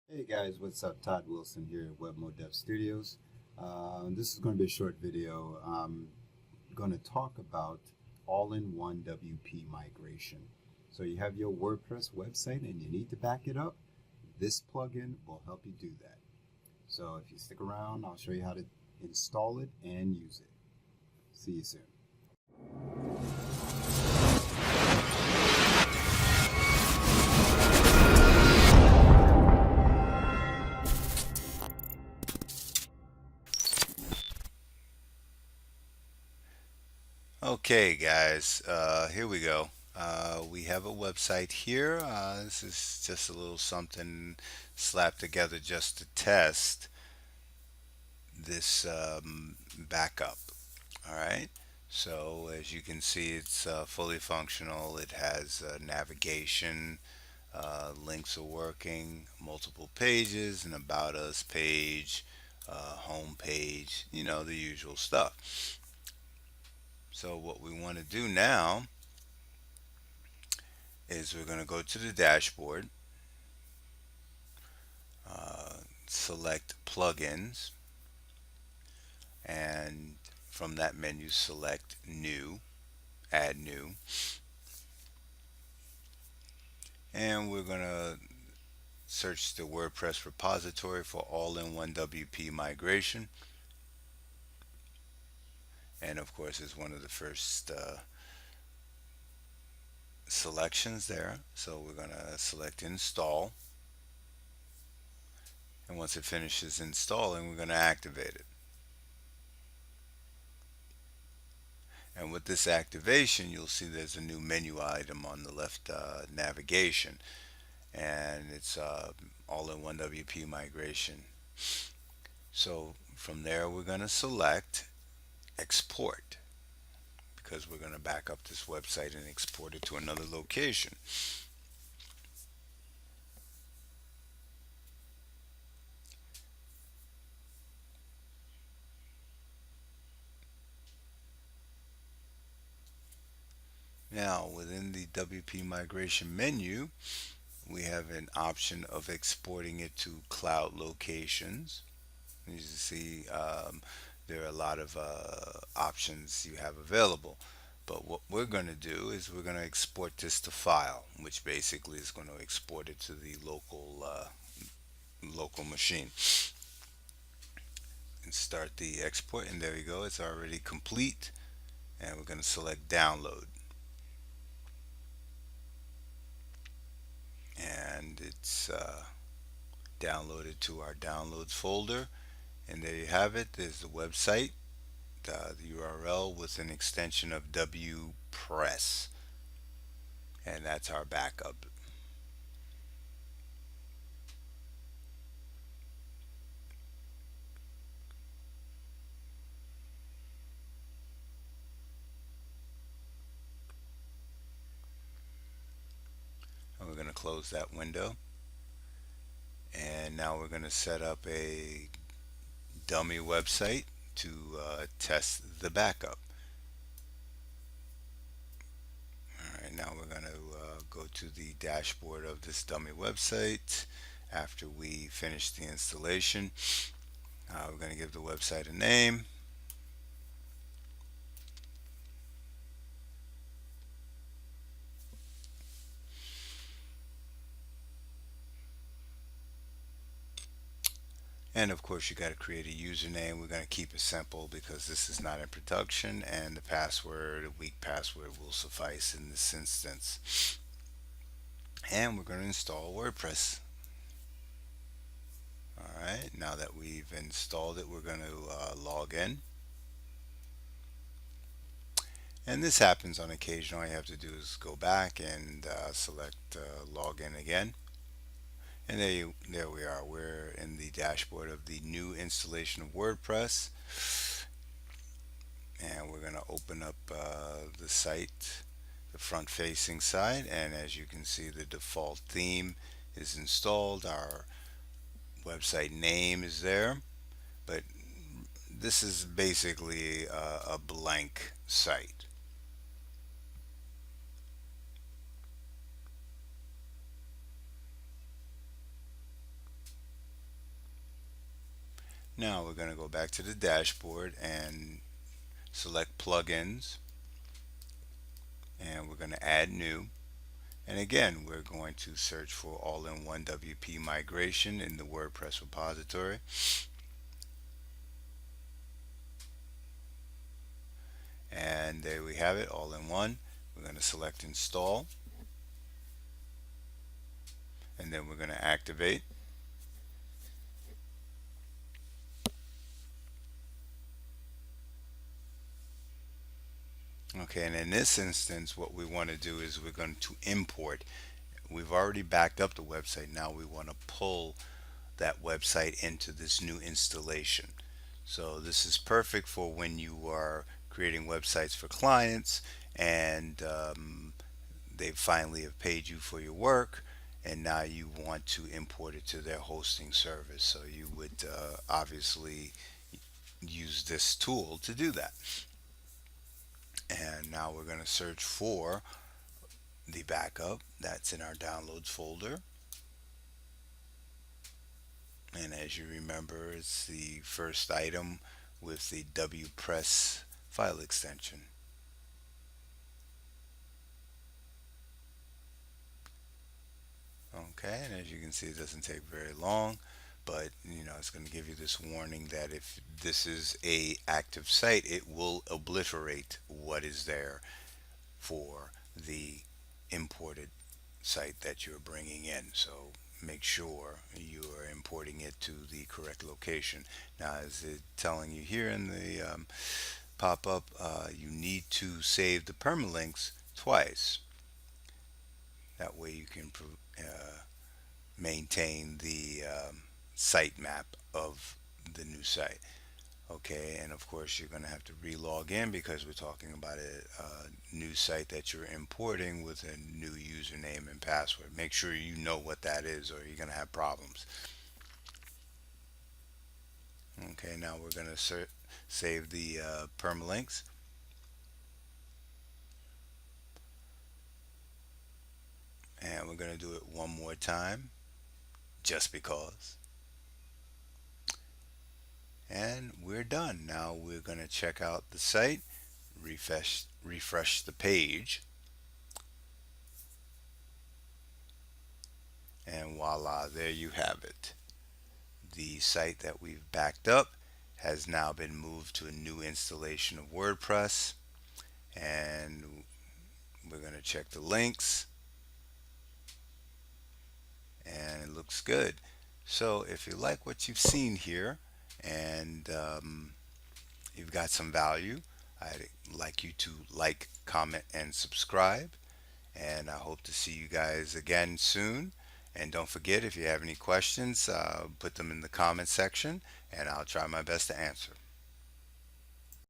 Hey guys, what's up? Todd Wilson here at WebMo Dev Studios. This is going to be a short video. I'm going to talk about all-in-one WP migration. So you have your WordPress website and you need to back it up. This plugin will help you do that. So if you stick around, I'll show you how to install it and use it. See you soon. Okay, guys, here we go. We have a website here. This is just a little something slapped together just to test this backup. All right. So as you can see, it's fully functional. It has navigation, links are working, multiple pages, an about us page, home page, the usual stuff. So what we want to do now is we're going to go to the dashboard, select plugins, and from that menu select new, add new, and we're going to search the WordPress repository for all-in-one WP migration. And of course, it's one of the first selections there. So we're going to select install, and once it finishes installing, we're going to activate it. And with this activation, you'll see there's a new menu item on the left navigation, and it's all-in-one WP migration. So from there, we're going to select export because we're going to back up this website and export it to another location. Now, within the WP migration menu, we have an option of exporting it to cloud locations. As you see, there are a lot of options you have available. But what we're going to do is we're going to export this to file, which basically is going to export it to the local machine. And start the export, and there you go. It's already complete, and we're going to select download, and it's downloaded to our downloads folder. And there you have it. There's the website, the URL with an extension of WPress, and that's our backup. And we're going to close that window, and now we're going to set up a dummy website to test the backup. All right, now we're going to go to the dashboard of this dummy website. After we finish the installation, we're going to give the website a name. And of course, you got to create a username. We're going to keep it simple because this is not in production, and the password, a weak password, will suffice in this instance. And we're going to install WordPress. All right, now that we've installed it, we're going to log in. And this happens on occasion. All you have to do is go back and select login again. And there we are. We're in the dashboard of the new installation of WordPress. And we're going to open up the site, the front facing side. And as you can see, the default theme is installed. Our website name is there. But this is basically a blank site. Now we're going to go back to the dashboard and select plugins, and we're going to add new. And again, we're going to search for all-in-one WP migration in the WordPress repository. And there we have it, all in one. We're going to select install, and then we're going to activate. Okay, and in this instance, what we want to do is we're going to import. We've already backed up the website. Now we want to pull that website into this new installation. So this is perfect for when you are creating websites for clients, and they finally have paid you for your work, and now you want to import it to their hosting service. So you would obviously use this tool to do that. And now we're going to search for the backup that's in our downloads folder. And as you remember, it's the first item with the WPress file extension. Okay, and as you can see, it doesn't take very long, but it's going to give you this warning that if this is a active site, it will obliterate what is there for the imported site that you're bringing in. So make sure you are importing it to the correct location. Now, as it's telling you here in the pop-up, you need to save the permalinks twice. That way you can maintain the site map of the new site. Okay, and of course you're going to have to re-log in because we're talking about a new site that you're importing with a new username and password. Make sure you know what that is, or you're going to have problems. Okay, now we're going to save the permalinks, and we're going to do it one more time just because. And we're done. Now we're going to check out the site, refresh the page, and voila, there you have it. The site that we've backed up has now been moved to a new installation of WordPress, and we're going to check the links, and it looks good. So if you like what you've seen here, and you've got some value, I'd like you to like, comment, and subscribe. And I hope to see you guys again soon. And don't forget, if you have any questions, put them in the comment section, and I'll try my best to answer.